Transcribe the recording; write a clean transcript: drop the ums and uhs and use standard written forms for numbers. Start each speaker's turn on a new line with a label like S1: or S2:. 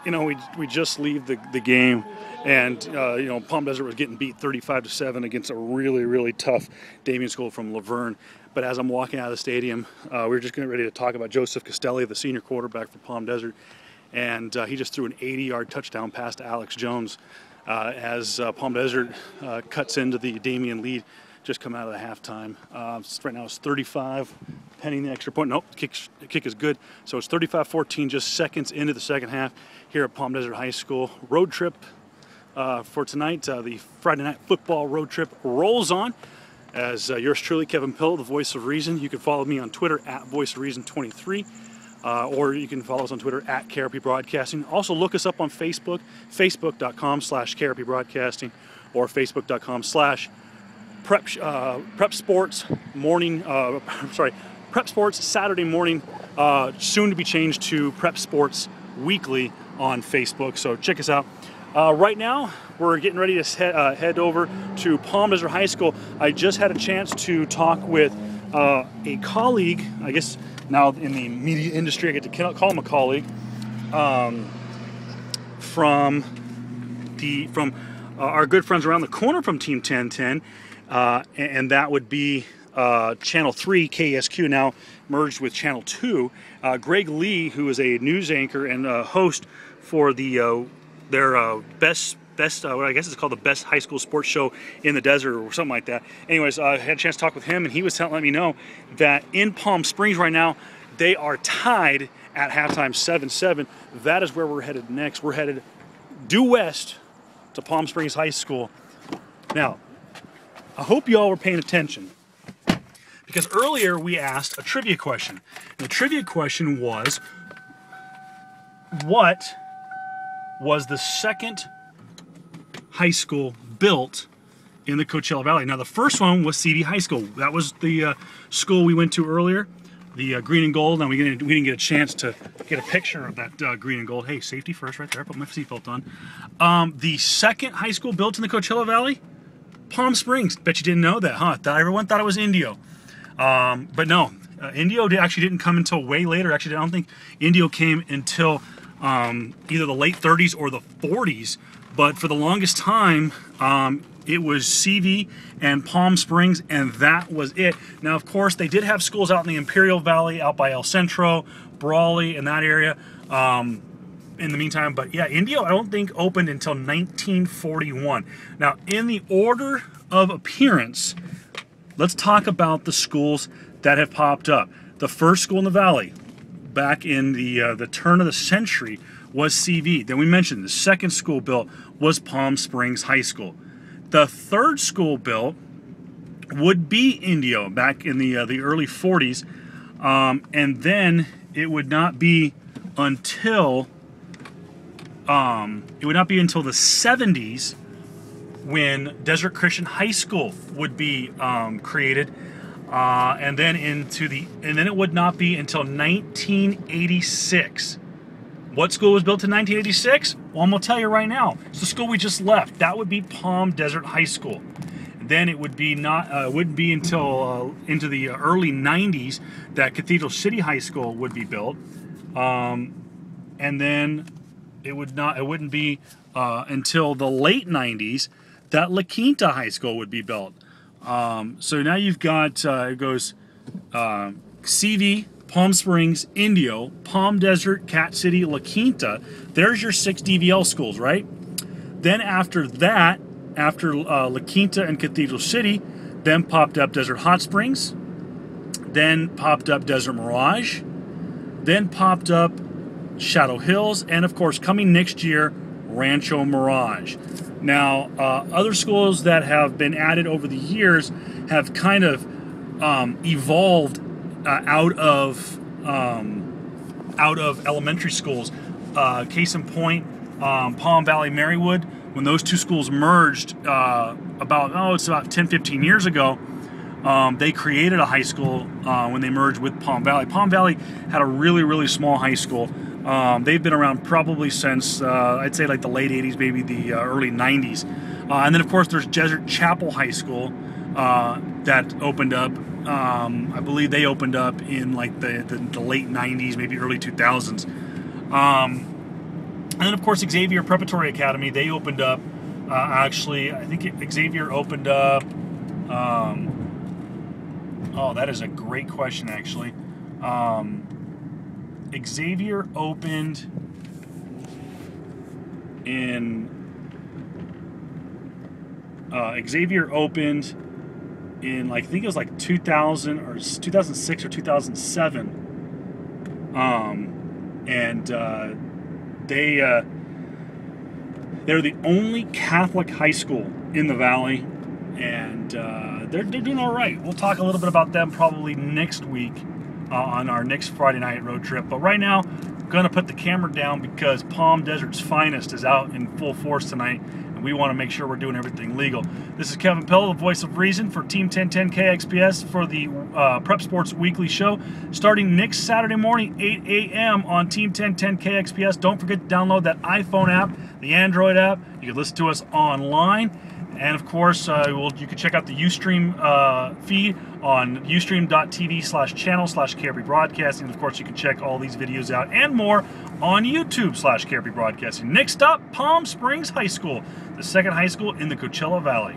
S1: we just leave the game, and Palm Desert was getting beat 35-7 against a really tough Damien school from Laverne. But as I'm walking out of the stadium, we were just getting ready to talk about Joseph Castelli, the senior quarterback for Palm Desert, and he just threw an 80-yard touchdown pass to Alex Jones as Palm Desert cuts into the Damien lead. Just come out of the halftime. Right now it's 35, pending the extra point. Nope, the kick is good. So it's 35-14, just seconds into the second half here at Palm Desert High School. Road trip for tonight. The Friday night football road trip rolls on. As yours truly, Kevin Pill, the Voice of Reason. You can follow me on Twitter at Voice of Reason 23. Or you can follow us on Twitter at KRP Broadcasting. Also look us up on Facebook, facebook.com/KRP Broadcasting, or facebook.com/Prep Sports Morning. Prep Sports Saturday Morning. Soon to be changed to Prep Sports Weekly on Facebook. So check us out. Right now, we're getting ready to head over to Palm Desert High School. I just had a chance to talk with a colleague, I guess now in the media industry, I get to call him a colleague, from our good friends around the corner from Team 1010, and that would be Channel 3 KSQ, now merged with Channel 2. Greg Lee, who is a news anchor and host for their best what I guess it's called the best high school sports show in the desert or something like that. Anyways, I had a chance to talk with him, and he was letting me know that in Palm Springs right now, they are tied at halftime 7-7. That is where we're headed next. We're headed due west to Palm Springs High School. Now, I hope you all were paying attention, because earlier we asked a trivia question. And the trivia question was, what was the second high school built in the Coachella Valley? Now, the first one was CV High School. That was the school we went to earlier, the green and gold. Now, we didn't get a chance to get a picture of that green and gold. Hey, safety first right there. Put my seatbelt on. The second high school built in the Coachella Valley, Palm Springs. Bet you didn't know that, huh? Everyone thought it was Indio. But no, Indio actually didn't come until way later. Actually, I don't think Indio came until either the late 30s or the 40s. But for the longest time, it was CV and Palm Springs, and that was it. Now, of course, they did have schools out in the Imperial Valley, out by El Centro, Brawley, in that area in the meantime. But yeah, Indio, I don't think opened until 1941. Now, in the order of appearance, let's talk about the schools that have popped up. The first school in the valley, back in the turn of the century, was CV. Then we mentioned the second school built was Palm Springs High School. The third school built would be Indio back in the early 40s, and then it would not be until the 70s when Desert Christian High School would be created, and then it would not be until 1986. What school was built in 1986? Well, I'm going to tell you right now. It's the school we just left. That would be Palm Desert High School. Then it would be wouldn't be until into the early 90s that Cathedral City High School would be built, and then it wouldn't be until the late 90s that La Quinta High School would be built. So now you've got it goes CV, Palm Springs, Indio, Palm Desert, Cat City, La Quinta. There's your 6 DVL schools, right? Then after that, after La Quinta and Cathedral City, then popped up Desert Hot Springs, then popped up Desert Mirage, then popped up Shadow Hills, and of course, coming next year, Rancho Mirage. Now, other schools that have been added over the years have kind of evolved out of elementary schools. Case in point, Palm Valley Marywood, when those two schools merged it's about 10-15 years ago, they created a high school when they merged with Palm Valley. Palm Valley had a really small high school. They've been around probably since I'd say like the late 80s, maybe the early 90s. And then of course there's Desert Chapel High School that opened up. I believe they opened up in like the late 90s, maybe early 2000s. And then, of course, Xavier Preparatory Academy, they opened up, actually, I think Xavier opened up, oh, that is a great question, actually. Xavier opened in, like, I think it was like 2000 or 2006 or 2007. And they're the only Catholic high school in the Valley, and they're doing all right. We'll talk a little bit about them probably next week on our next Friday night road trip. But right now, I'm going to put the camera down because Palm Desert's finest is out in full force tonight, and we want to make sure we're doing everything legal. This is Kevin Pillow, the voice of reason for Team 1010 KXPS for the Prep Sports Weekly Show, starting next Saturday morning, 8 a.m. on Team 1010 KXPS. Don't forget to download that iPhone app, the Android app. You can listen to us online. And of course, you can check out the Ustream feed on ustream.tv/channel/KRP Broadcasting. Of course, you can check all these videos out and more on YouTube/KRP Broadcasting. Next up, Palm Springs High School, the second high school in the Coachella Valley.